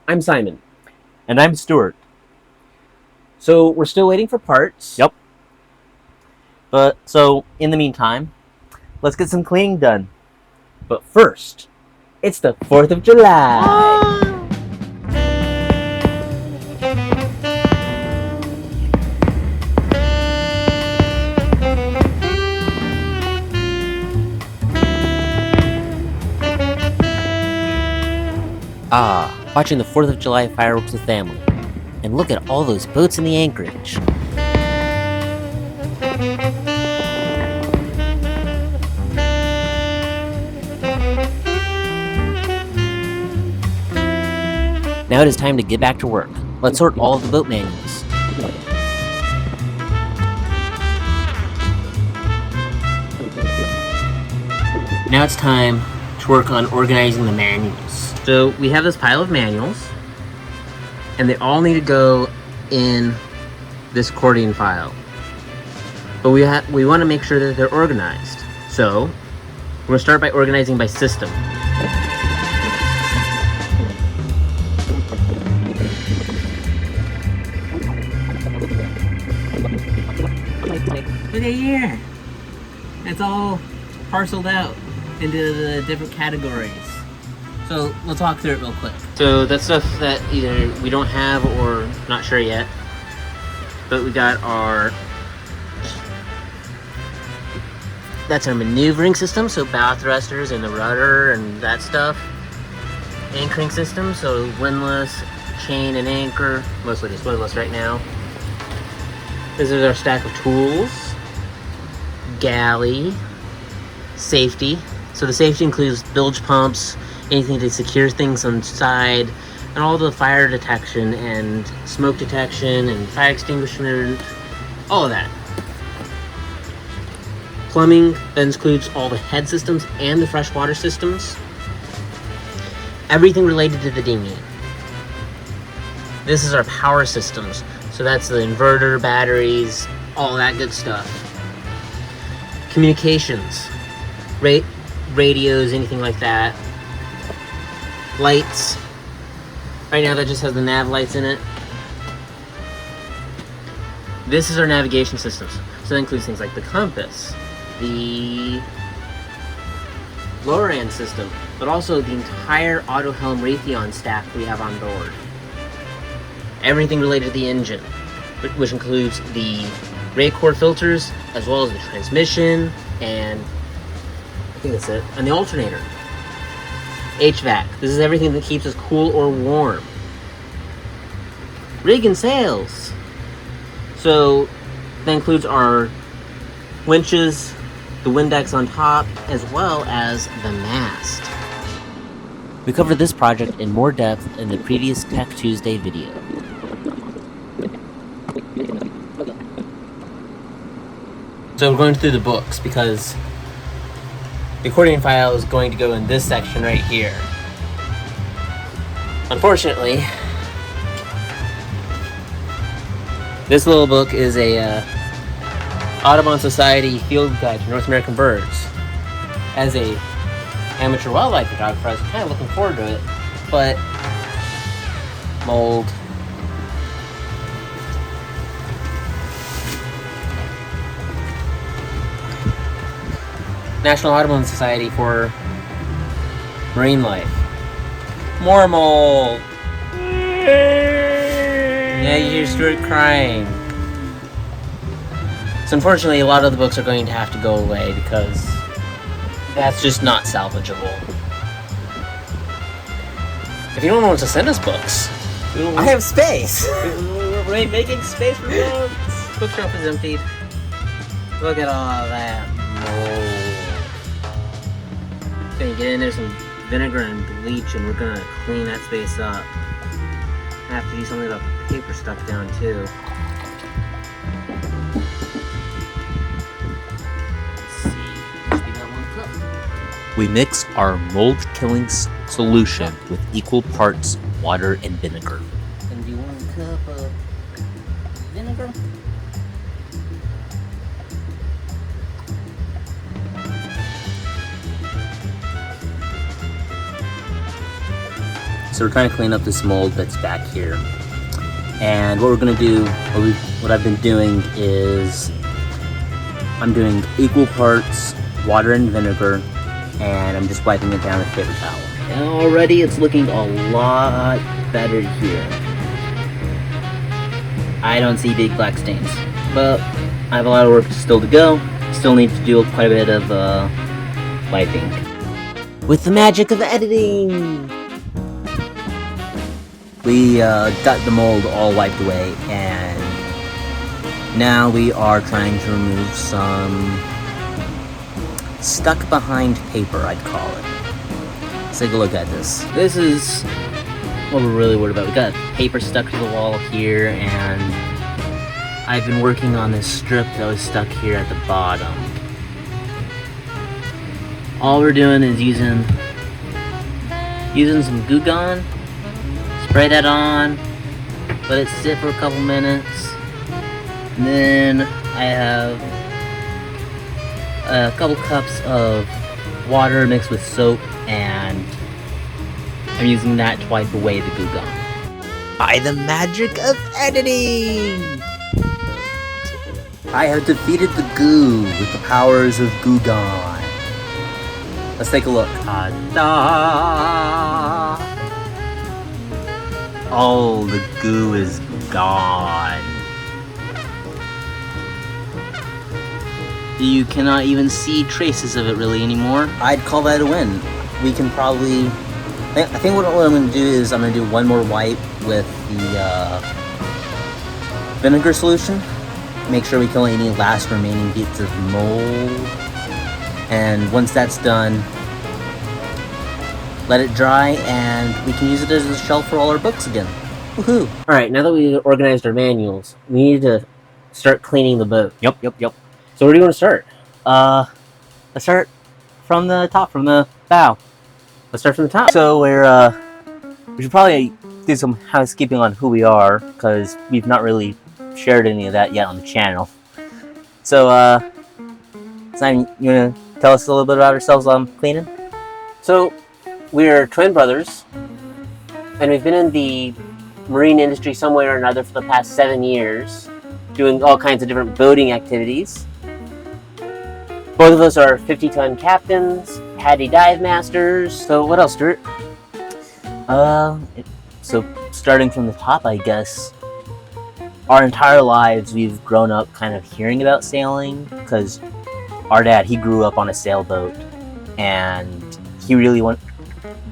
I'm Simon. And I'm Stuart. So we're still waiting for parts. Yep. But so in the meantime, let's get some cleaning done. But first, it's the 4th of July. Watching the 4th of July fireworks with family. And look at all those boats in the anchorage. Now it is time to get back to work. Let's sort all of the boat manuals. Now it's time to work on organizing the manuals. So we have this pile of manuals, and they all need to go in this accordion file. But we want to make sure that they're organized. So we're going to start by organizing by system. Look at here. It's all parceled out into the different categories. So let's walk through it real quick. So that's stuff that either we don't have or not sure yet. But we got that's our maneuvering system, so bow thrusters and the rudder and that stuff. Anchoring system, so windlass, chain and anchor, mostly just windlass right now. This is our stack of tools. Galley, safety. So the safety includes bilge pumps, anything to secure things on side, and all the fire detection and smoke detection and fire extinguishment, all of that. Plumbing, that includes all the head systems and the freshwater systems. Everything related to the dinghy. This is our power systems. So that's the inverter, batteries, all that good stuff. Communications, radios, anything like that. Lights. Right now that just has the nav lights in it. This is our navigation systems. So that includes things like the compass, the LORAN system, but also the entire AutoHelm Raytheon stack we have on board. Everything related to the engine, which includes the Raycor filters, as well as the transmission, and I think that's it, and the alternator. HVAC, this is everything that keeps us cool or warm. Rig and sails. So that includes our winches, the Windex on top, as well as the mast. We covered this project in more depth in the previous Tech Tuesday video. So we're going through the books because the accordion file is going to go in this section right here. Unfortunately, this little book is a Audubon Society Field Guide to North American Birds. As a amateur wildlife photographer, I was kind of looking forward to it, but mold. National Audubon Society for Marine Life. More mold. Yeah, you hear Stuart crying. So unfortunately, a lot of the books are going to have to go away because that's just not salvageable. If anyone wants to send us books, I have space. We're making space for books. Bookshelf is emptied. Look at all that mold. Gonna get in there some vinegar and bleach, and we're gonna clean that space up. I have to do something about the paper stuck down too. We mix our mold-killing solution with equal parts water and vinegar. And do 1 cup of vinegar. So we're trying to clean up this mold that's back here. And what we're gonna do, what I've been doing is, I'm doing equal parts water and vinegar, and I'm just wiping it down with a paper towel. And already it's looking a lot better here. I don't see big black stains, but I have a lot of work still to go. Still need to do quite a bit of wiping. With the magic of editing! We got the mold all wiped away, and now we are trying to remove some stuck behind paper, I'd call it. Let's take a look at this. This is what we're really worried about. We got paper stuck to the wall here, and I've been working on this strip that was stuck here at the bottom. All we're doing is using some Goo Gone, spray that on, let it sit for a couple minutes, and then I have a couple cups of water mixed with soap, and I'm using that to wipe away the Goo Gone. By the magic of editing! I have defeated the goo with the powers of Goo Gone. Let's take a look. Ta-da! All the goo is gone. You cannot even see traces of it really anymore. I'd call that a win. We can probably... I think what I'm going to do is I'm going to do one more wipe with the vinegar solution. Make sure we kill any last remaining bits of mold. And once that's done, let it dry, and we can use it as a shelf for all our books again. Woohoo! Alright, now that we organized our manuals, we need to start cleaning the boat. Yep. So where do you want to start? Let's start from the top, from the bow. Let's start from the top. So we should probably do some housekeeping on who we are, because we've not really shared any of that yet on the channel. So, Simon, you want to tell us a little bit about ourselves while I'm cleaning? So, we're twin brothers, and we've been in the marine industry some way or another for the past 7 years, doing all kinds of different boating activities. Both of us are 50-ton captains, Hattie dive masters. So what else, Stuart? So starting from the top, I guess, our entire lives we've grown up kind of hearing about sailing, because our dad, he grew up on a sailboat, and he really wanted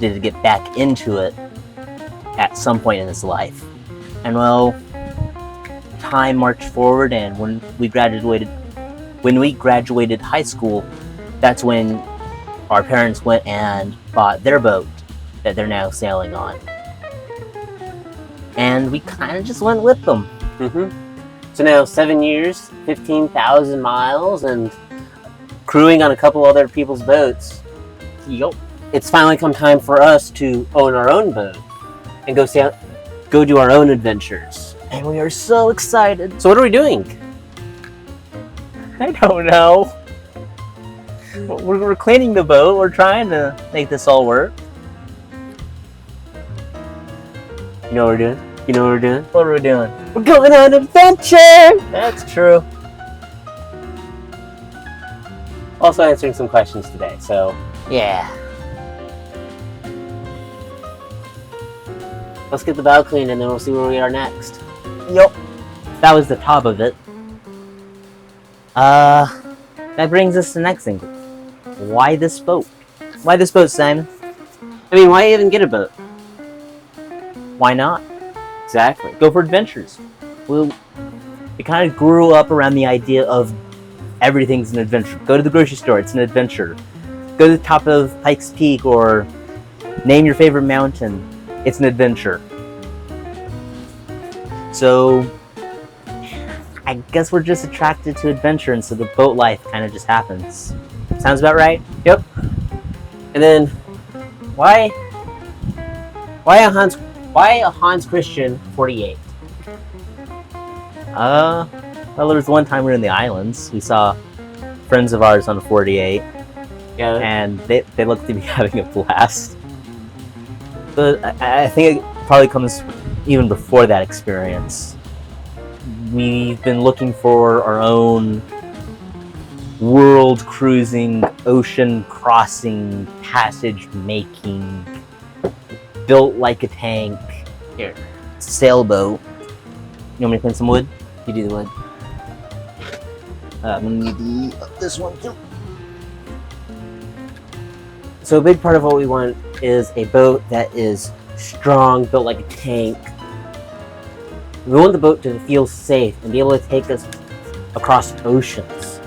to get back into it at some point in his life. And well, time marched forward, and when we graduated high school, that's when our parents went and bought their boat that they're now sailing on. And we kind of just went with them. So now 7 years, 15,000 miles, and crewing on a couple other people's boats. Yup. It's finally come time for us to own our own boat and go do our own adventures. And we are so excited. So what are we doing? I don't know. We're cleaning the boat. We're trying to make this all work. You know what we're doing? You know what we're doing? What are we doing? We're going on an adventure! That's true. Also answering some questions today, so... Yeah. Let's get the bow cleaned and then we'll see where we are next. Yup. That was the top of it. That brings us to the next thing. Why this boat? Why this boat, Simon? I mean, why even get a boat? Why not? Exactly. Go for adventures. Well, we kind of grew up around the idea of everything's an adventure. Go to the grocery store, it's an adventure. Go to the top of Pikes Peak or name your favorite mountain, it's an adventure. So, I guess we're just attracted to adventure, and so the boat life kind of just happens. Sounds about right? Yep. And then, why a Hans Christian 48? Well, there was one time we were in the islands. We saw friends of ours on a 48. Yeah. And they looked to be having a blast. But I think it probably comes even before that experience. We've been looking for our own world cruising, ocean crossing, passage making, built like a tank Here, sailboat. You want me to clean some wood? you do the wood. I'm gonna need this one too. So a big part of what we want is a boat that is strong, built like a tank. We want the boat to feel safe and be able to take us across oceans.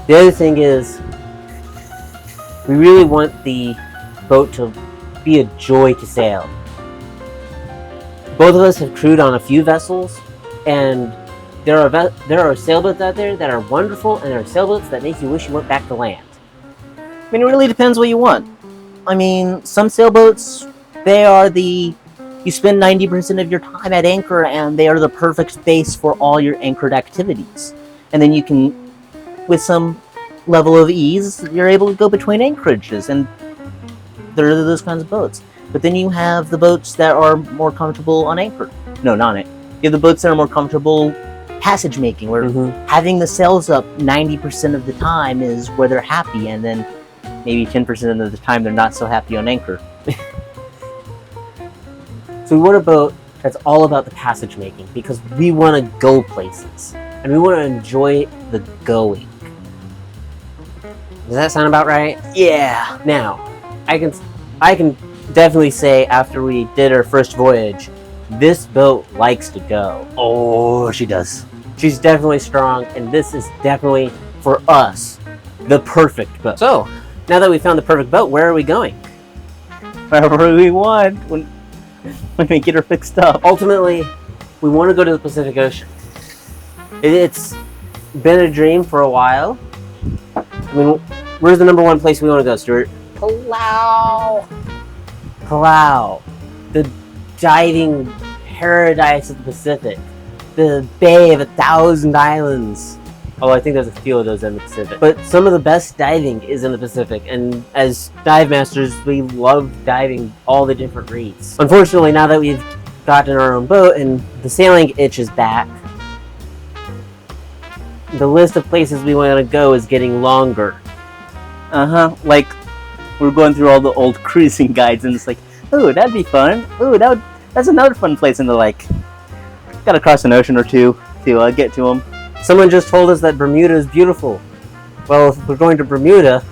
The other thing is, we really want the boat to be a joy to sail. Both of us have crewed on a few vessels, and there are sailboats out there that are wonderful, and there are sailboats that make you wish you went back to land. I mean, it really depends what you want. I mean, some sailboats, you spend 90% of your time at anchor, and they are the perfect space for all your anchored activities. And then you can, with some level of ease, you're able to go between anchorages, and there are those kinds of boats. But then you have the boats that are more comfortable on anchor. No, not it. You have the boats that are more comfortable passage making, where having the sails up 90% of the time is where they're happy, and then maybe 10% of the time they're not so happy on anchor. So we want a boat that's all about the passage making, because we want to go places and we want to enjoy the going. Does that sound about right? Yeah. Now, I can definitely say after we did our first voyage, this boat likes to go. Oh, she does. She's definitely strong, and this is definitely, for us, the perfect boat. So, now that we found the perfect boat, where are we going? Wherever we want when we get her fixed up. Ultimately, we want to go to the Pacific Ocean. It's been a dream for a while. I mean, where's the number one place we want to go, Stuart? Palau. Palau. The diving paradise of the Pacific. The Bay of 1,000 Islands. Oh, I think there's a few of those in the Pacific. But some of the best diving is in the Pacific, and as dive masters, we love diving all the different reefs. Unfortunately, now that we've gotten our own boat and the sailing itch is back, the list of places we want to go is getting longer. Like, we're going through all the old cruising guides, and it's like, ooh, that'd be fun. Ooh, that's another fun place, and they're like, gotta cross an ocean or two to get to them. Someone just told us that Bermuda is beautiful. Well, if we're going to Bermuda,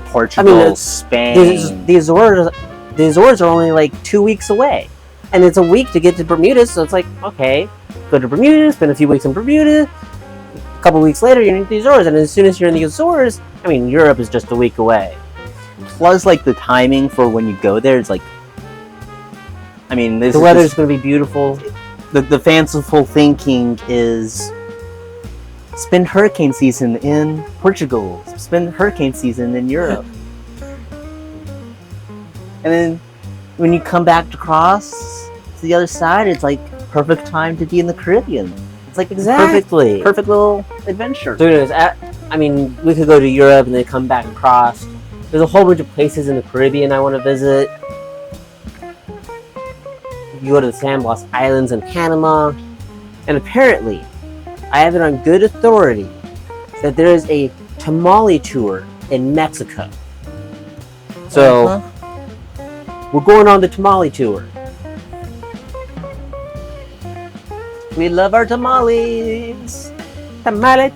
Portugal, Spain. The Azores are only like 2 weeks away, and it's a week to get to Bermuda. So it's like, okay, go to Bermuda, spend a few weeks in Bermuda. A couple weeks later, you're in the Azores, and as soon as you're in the Azores, I mean, Europe is just a week away. Plus, like, the timing for when you go there is like, I mean, the weather's going to be beautiful. The fanciful thinking is spend hurricane season in Portugal, spend hurricane season in Europe. And then when you come back across to the other side, it's like perfect time to be in the Caribbean. It's like Exactly. perfect little adventure. So anyways, I mean, we could go to Europe and then come back across. There's a whole bunch of places in the Caribbean I want to visit. You go to the San Blas Islands in Panama, and apparently, I have it on good authority that there is a tamale tour in Mexico. So, we're going on the tamale tour. We love our tamales. Tamales.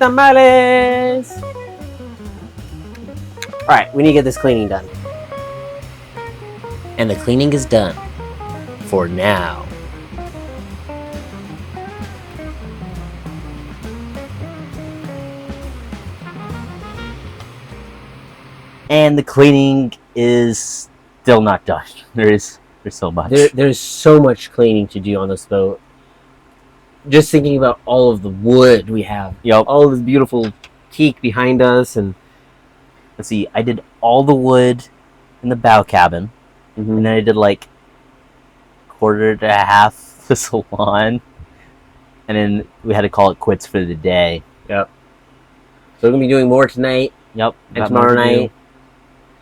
Alright, we need to get this cleaning done. And the cleaning is done. For now. And the cleaning is still not done. There's so much. There's so much cleaning to do on this boat. Just thinking about all of the wood we have. Yep. All this beautiful teak behind us, and Let's see, I did all the wood in the bow cabin, and then I did like quarter to half the salon, and then we had to call it quits for the day. Yep. So we're gonna be doing more tonight. Yep. And tomorrow night.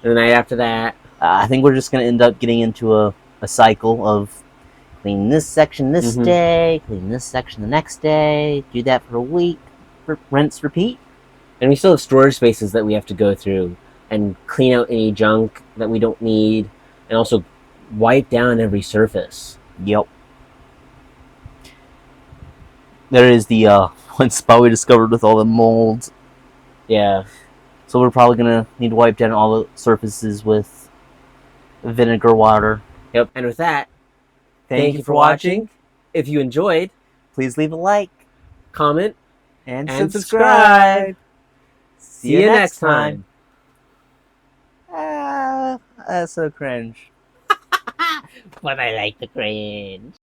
And the night after that. I think we're just going to end up getting into a cycle of clean this section this Mhm. day, clean this section the next day, do that for a week, rinse, repeat. And we still have storage spaces that we have to go through and clean out any junk that we don't need, and also wipe down every surface. Yep. There is the one spot we discovered with all the molds. Yeah. So we're probably going to need to wipe down all the surfaces with vinegar water. Yep. And with that, thank you for watching. If you enjoyed, Please leave a like comment, and and subscribe. See you next time. That's so cringe. But I like the cringe.